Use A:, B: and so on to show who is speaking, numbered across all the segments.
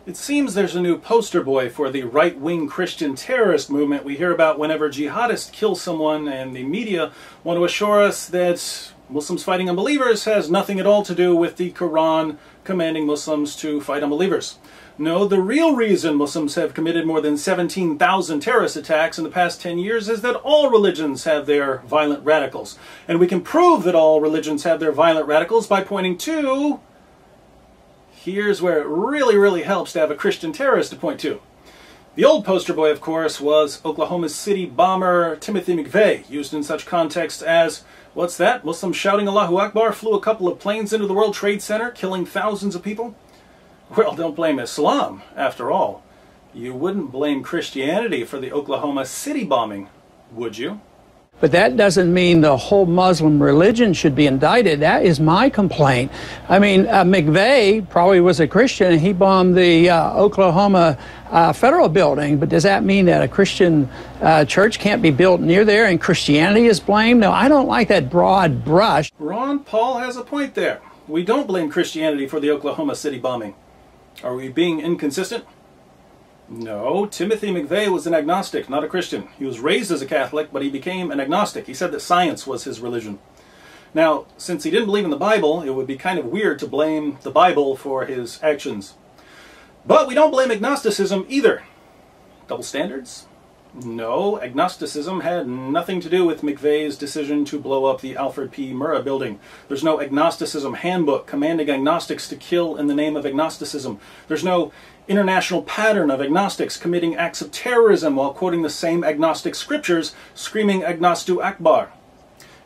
A: It seems there's a new poster boy for the right-wing Christian terrorist movement we hear about whenever jihadists kill someone, and the media want to assure us that Muslims fighting unbelievers has nothing at all to do with the Quran commanding Muslims to fight unbelievers. No, the real reason Muslims have committed more than 17,000 terrorist attacks in the past 10 years is that all religions have their violent radicals. And we can prove that all religions have their violent radicals by pointing to... Here's where it really helps to have a Christian terrorist to point to. The old poster boy, of course, was Oklahoma City bomber Timothy McVeigh, used in such contexts as, what's that? Muslims shouting Allahu Akbar flew a couple of planes into the World Trade Center, killing thousands of people? Well, don't blame Islam, after all. You wouldn't blame Christianity for the Oklahoma City bombing, would you?
B: But that doesn't mean the whole Muslim religion should be indicted. That is my complaint. I mean, McVeigh probably was a Christian, and he bombed the Oklahoma federal building. But does that mean that a Christian church can't be built near there and Christianity is blamed? No, I don't like that broad brush.
A: Ron Paul has a point there. We don't blame Christianity for the Oklahoma City bombing. Are we being inconsistent? No, Timothy McVeigh was an agnostic, not a Christian. He was raised as a Catholic, but he became an agnostic. He said that science was his religion. Now, since he didn't believe in the Bible, it would be kind of weird to blame the Bible for his actions. But we don't blame agnosticism either. Double standards? No, agnosticism had nothing to do with McVeigh's decision to blow up the Alfred P. Murrah building. There's no agnosticism handbook commanding agnostics to kill in the name of agnosticism. There's no international pattern of agnostics committing acts of terrorism while quoting the same agnostic scriptures, screaming Agnostu Akbar.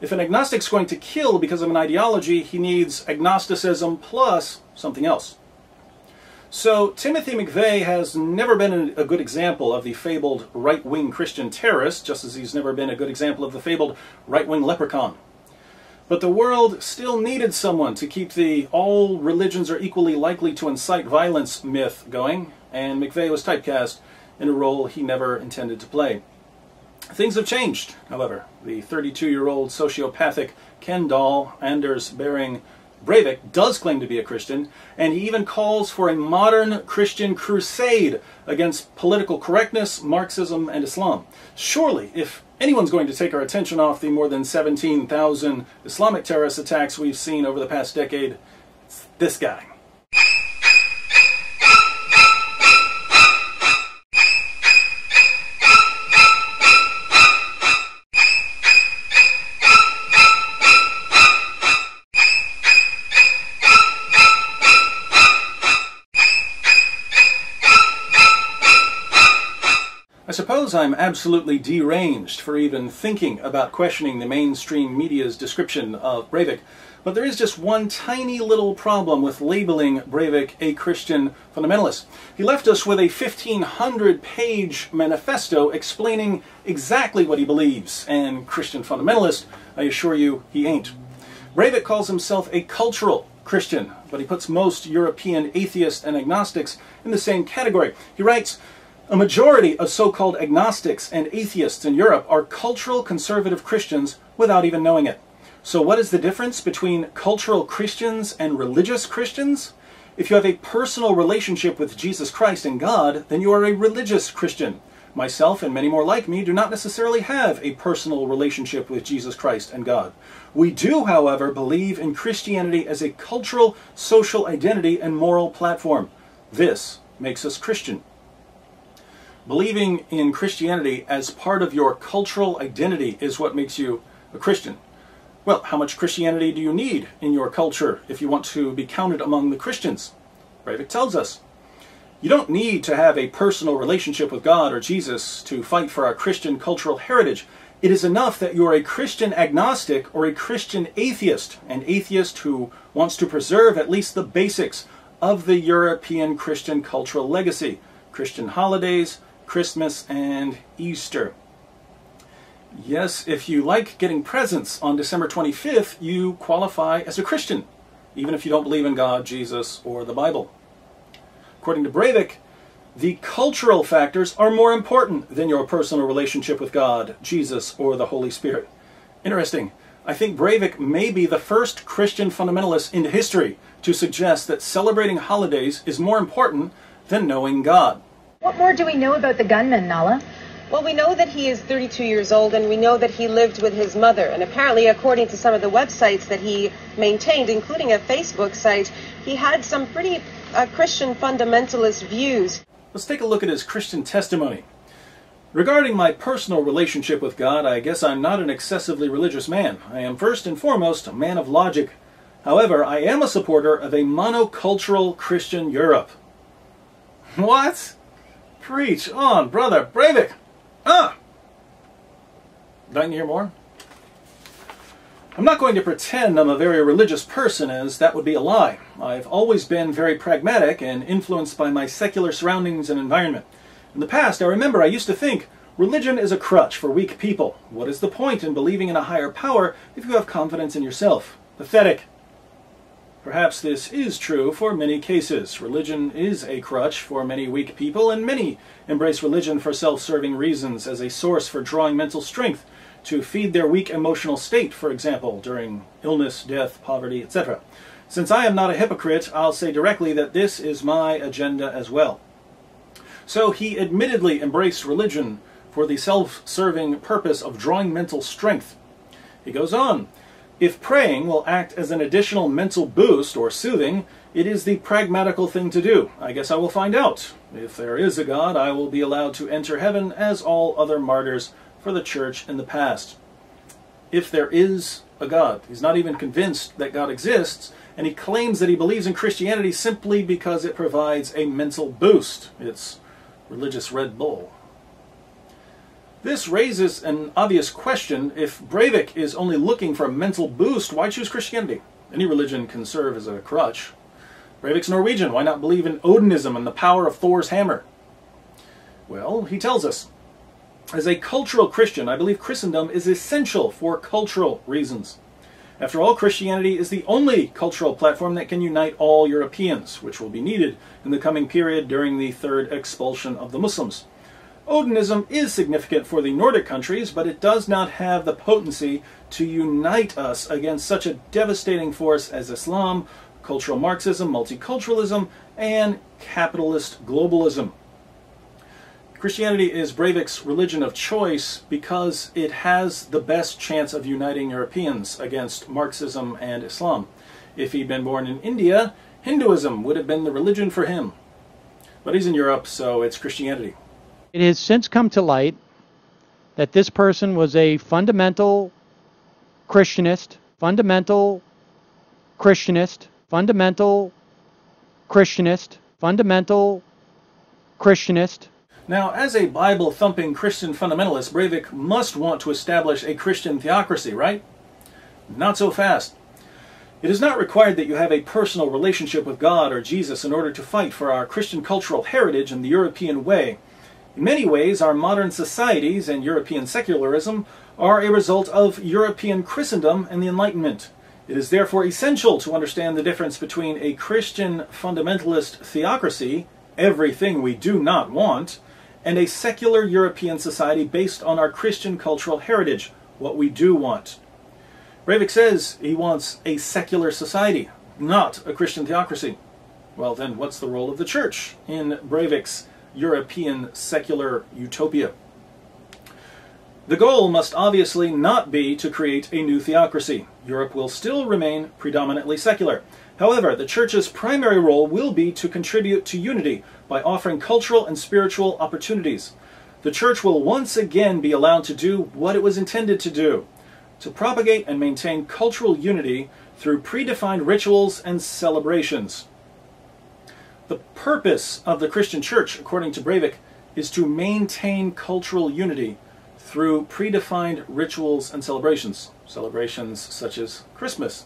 A: If an agnostic's going to kill because of an ideology, he needs agnosticism plus something else. So Timothy McVeigh has never been a good example of the fabled right-wing Christian terrorist, just as he's never been a good example of the fabled right-wing leprechaun. But the world still needed someone to keep the all religions are equally likely to incite violence myth going, and McVeigh was typecast in a role he never intended to play. Things have changed, however. The 32-year-old sociopathic Ken doll, Anders Behring Breivik, does claim to be a Christian, and he even calls for a modern Christian crusade against political correctness, Marxism, and Islam. Surely, if anyone's going to take our attention off the more than 17,000 Islamic terrorist attacks we've seen over the past decade, it's this guy. I suppose I'm absolutely deranged for even thinking about questioning the mainstream media's description of Breivik, but there is just one tiny little problem with labeling Breivik a Christian fundamentalist. He left us with a 1,500-page manifesto explaining exactly what he believes, and Christian fundamentalist, I assure you, he ain't. Breivik calls himself a cultural Christian, but he puts most European atheists and agnostics in the same category. He writes, "A majority of so-called agnostics and atheists in Europe are cultural conservative Christians without even knowing it. So what is the difference between cultural Christians and religious Christians? If you have a personal relationship with Jesus Christ and God, then you are a religious Christian. Myself and many more like me do not necessarily have a personal relationship with Jesus Christ and God. We do, however, believe in Christianity as a cultural, social identity and moral platform. This makes us Christian." Believing in Christianity as part of your cultural identity is what makes you a Christian. Well, how much Christianity do you need in your culture if you want to be counted among the Christians? Breivik tells us, you don't need to have a personal relationship with God or Jesus to fight for our Christian cultural heritage. It is enough that you are a Christian agnostic or a Christian atheist, an atheist who wants to preserve at least the basics of the European Christian cultural legacy, Christian holidays, Christmas, and Easter. Yes, if you like getting presents on December 25th, you qualify as a Christian, even if you don't believe in God, Jesus, or the Bible. According to Breivik, the cultural factors are more important than your personal relationship with God, Jesus, or the Holy Spirit. Interesting. I think Breivik may be the first Christian fundamentalist in history to suggest that celebrating holidays is more important than knowing God.
C: What more do we know about the gunman, Nala?
D: Well, we know that he is 32 years old, and we know that he lived with his mother. And apparently, according to some of the websites that he maintained, including a Facebook site, he had some pretty Christian fundamentalist views.
A: Let's take a look at his Christian testimony. Regarding my personal relationship with God, I guess I'm not an excessively religious man. I am first and foremost a man of logic. However, I am a supporter of a monocultural Christian Europe. What? Preach on, Brother Breivik! Dying to hear more? I'm not going to pretend I'm a very religious person, as that would be a lie. I've always been very pragmatic and influenced by my secular surroundings and environment. In the past, I remember I used to think, religion is a crutch for weak people. What is the point in believing in a higher power if you have confidence in yourself? Pathetic. Perhaps this is true for many cases. Religion is a crutch for many weak people, and many embrace religion for self-serving reasons as a source for drawing mental strength to feed their weak emotional state, for example, during illness, death, poverty, etc. Since I am not a hypocrite, I'll say directly that this is my agenda as well. So he admittedly embraced religion for the self-serving purpose of drawing mental strength. He goes on, if praying will act as an additional mental boost or soothing, it is the pragmatical thing to do. I guess I will find out. If there is a God, I will be allowed to enter heaven as all other martyrs for the church in the past. If there is a God. He's not even convinced that God exists, and he claims that he believes in Christianity simply because it provides a mental boost. It's religious Red Bull. This raises an obvious question. If Breivik is only looking for a mental boost, why choose Christianity? Any religion can serve as a crutch. Breivik's Norwegian. Why not believe in Odinism and the power of Thor's hammer? Well, he tells us, as a cultural Christian, I believe Christendom is essential for cultural reasons. After all, Christianity is the only cultural platform that can unite all Europeans, which will be needed in the coming period during the third expulsion of the Muslims. Odinism is significant for the Nordic countries, but it does not have the potency to unite us against such a devastating force as Islam, cultural Marxism, multiculturalism, and capitalist globalism. Christianity is Breivik's religion of choice because it has the best chance of uniting Europeans against Marxism and Islam. If he'd been born in India, Hinduism would have been the religion for him. But he's in Europe, so it's Christianity.
E: It has since come to light that this person was a fundamental Christianist, fundamental Christianist, fundamental Christianist, fundamental Christianist.
A: Now, as a Bible-thumping Christian fundamentalist, Breivik must want to establish a Christian theocracy, right? Not so fast. It is not required that you have a personal relationship with God or Jesus in order to fight for our Christian cultural heritage and the European way. In many ways, our modern societies and European secularism are a result of European Christendom and the Enlightenment. It is therefore essential to understand the difference between a Christian fundamentalist theocracy, everything we do not want, and a secular European society based on our Christian cultural heritage, what we do want. Breivik says he wants a secular society, not a Christian theocracy. Well then, what's the role of the church in Breivik's European secular utopia? The goal must obviously not be to create a new theocracy. Europe will still remain predominantly secular. However, the church's primary role will be to contribute to unity by offering cultural and spiritual opportunities. The church will once again be allowed to do what it was intended to do, to propagate and maintain cultural unity through predefined rituals and celebrations. The purpose of the Christian church, according to Breivik, is to maintain cultural unity through predefined rituals and celebrations. Celebrations such as Christmas.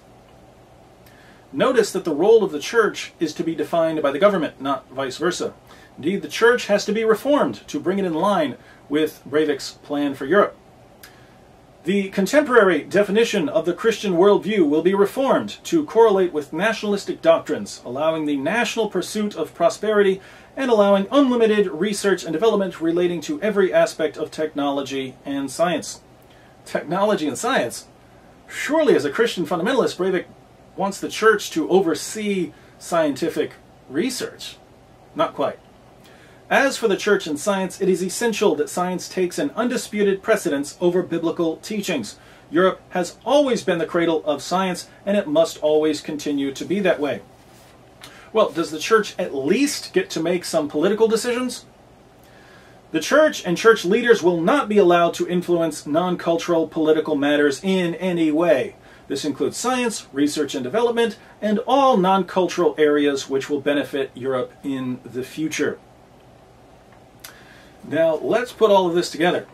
A: Notice that the role of the church is to be defined by the government, not vice versa. Indeed, the church has to be reformed to bring it in line with Breivik's plan for Europe. The contemporary definition of the Christian worldview will be reformed to correlate with nationalistic doctrines, allowing the national pursuit of prosperity and allowing unlimited research and development relating to every aspect of technology and science. Technology and science? Surely as a Christian fundamentalist, Breivik wants the church to oversee scientific research. Not quite. As for the church and science, it is essential that science takes an undisputed precedence over biblical teachings. Europe has always been the cradle of science, and it must always continue to be that way. Well, does the church at least get to make some political decisions? The church and church leaders will not be allowed to influence non-cultural political matters in any way. This includes science, research and development, and all non-cultural areas which will benefit Europe in the future. Now, let's put all of this together.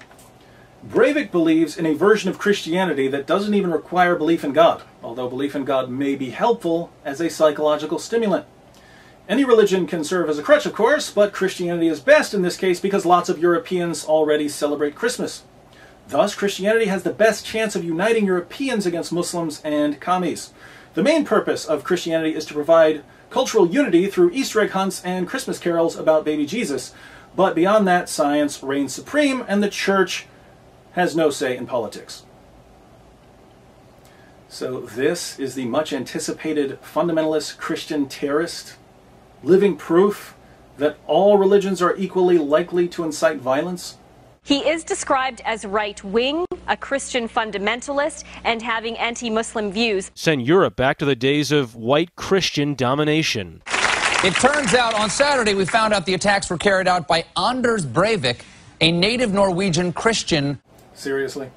A: Breivik believes in a version of Christianity that doesn't even require belief in God, although belief in God may be helpful as a psychological stimulant. Any religion can serve as a crutch, of course, but Christianity is best in this case because lots of Europeans already celebrate Christmas. Thus, Christianity has the best chance of uniting Europeans against Muslims and commies. The main purpose of Christianity is to provide cultural unity through Easter egg hunts and Christmas carols about baby Jesus, but beyond that, science reigns supreme and the church has no say in politics. So this is the much anticipated fundamentalist Christian terrorist, living proof that all religions are equally likely to incite violence.
F: He is described as right-wing, a Christian fundamentalist, and having anti-Muslim views.
G: Send Europe back to the days of white Christian domination.
H: It turns out on Saturday we found out the attacks were carried out by Anders Breivik, a native Norwegian Christian.
A: Seriously?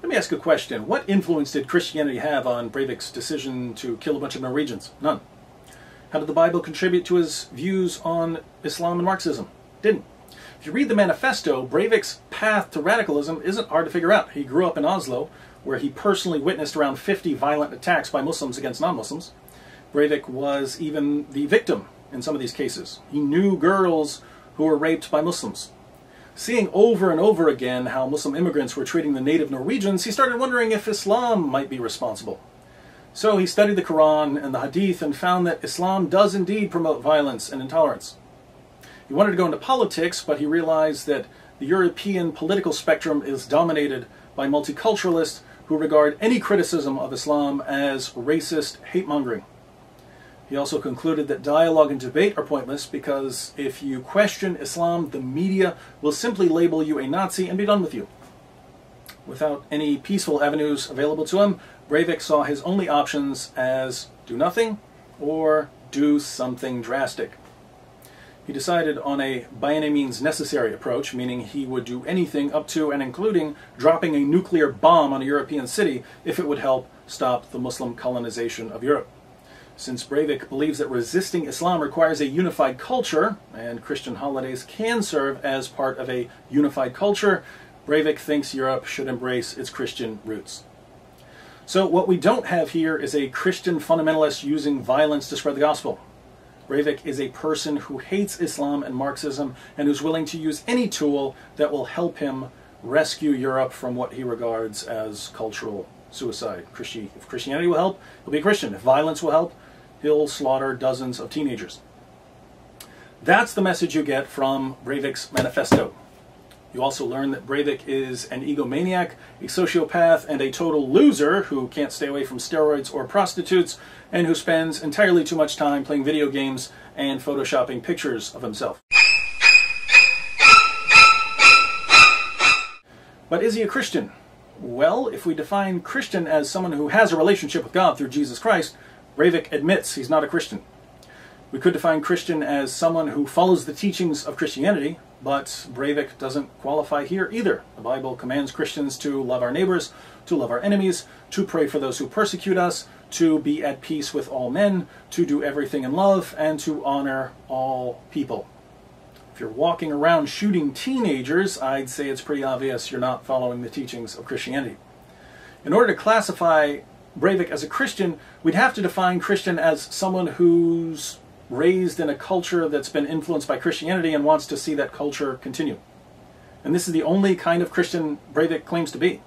A: Let me ask a question. What influence did Christianity have on Breivik's decision to kill a bunch of Norwegians? None. How did the Bible contribute to his views on Islam and Marxism? Didn't. If you read the manifesto, Breivik's path to radicalism isn't hard to figure out. He grew up in Oslo, where he personally witnessed around 50 violent attacks by Muslims against non-Muslims. Breivik was even the victim in some of these cases. He knew girls who were raped by Muslims. Seeing over and over again how Muslim immigrants were treating the native Norwegians, he started wondering if Islam might be responsible. So he studied the Quran and the Hadith and found that Islam does indeed promote violence and intolerance. He wanted to go into politics, but he realized that the European political spectrum is dominated by multiculturalists who regard any criticism of Islam as racist hate-mongering. He also concluded that dialogue and debate are pointless because if you question Islam, the media will simply label you a Nazi and be done with you. Without any peaceful avenues available to him, Breivik saw his only options as do nothing or do something drastic. He decided on a by any means necessary approach, meaning he would do anything up to and including dropping a nuclear bomb on a European city if it would help stop the Muslim colonization of Europe. Since Breivik believes that resisting Islam requires a unified culture, and Christian holidays can serve as part of a unified culture, Breivik thinks Europe should embrace its Christian roots. So what we don't have here is a Christian fundamentalist using violence to spread the gospel. Breivik is a person who hates Islam and Marxism and who's willing to use any tool that will help him rescue Europe from what he regards as cultural suicide. If Christianity will help, he'll be a Christian. If violence will help, he'll slaughter dozens of teenagers. That's the message you get from Breivik's manifesto. You also learn that Breivik is an egomaniac, a sociopath, and a total loser who can't stay away from steroids or prostitutes, and who spends entirely too much time playing video games and photoshopping pictures of himself. But is he a Christian? Well, if we define Christian as someone who has a relationship with God through Jesus Christ, Breivik admits he's not a Christian. We could define Christian as someone who follows the teachings of Christianity, but Breivik doesn't qualify here either. The Bible commands Christians to love our neighbors, to love our enemies, to pray for those who persecute us, to be at peace with all men, to do everything in love, and to honor all people. If you're walking around shooting teenagers, I'd say it's pretty obvious you're not following the teachings of Christianity. In order to classify Breivik as a Christian, we'd have to define Christian as someone who's raised in a culture that's been influenced by Christianity and wants to see that culture continue. And this is the only kind of Christian Breivik claims to be.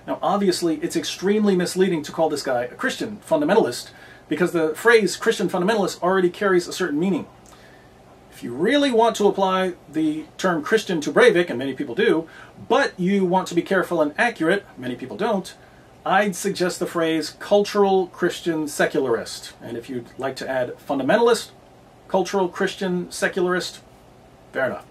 A: Now, obviously, it's extremely misleading to call this guy a Christian fundamentalist because the phrase Christian fundamentalist already carries a certain meaning. If you really want to apply the term Christian to Breivik, and many people do, but you want to be careful and accurate, many people don't, I'd suggest the phrase cultural Christian secularist. And if you'd like to add fundamentalist, cultural Christian secularist? Fair enough.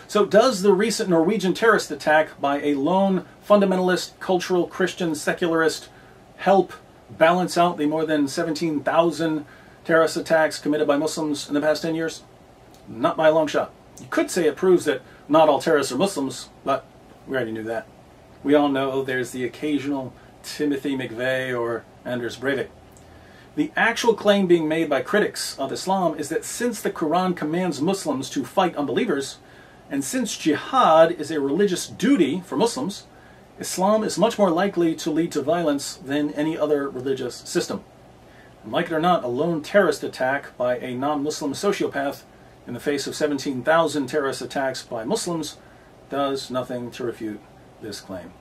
A: So does the recent Norwegian terrorist attack by a lone fundamentalist cultural Christian secularist help balance out the more than 17,000 terrorist attacks committed by Muslims in the past 10 years? Not by a long shot. You could say it proves that not all terrorists are Muslims, but we already knew that. We all know there's the occasional Timothy McVeigh or Anders Breivik. The actual claim being made by critics of Islam is that since the Quran commands Muslims to fight unbelievers, and since jihad is a religious duty for Muslims, Islam is much more likely to lead to violence than any other religious system. And like it or not, a lone terrorist attack by a non-Muslim sociopath in the face of 17,000 terrorist attacks by Muslims does nothing to refute this claim.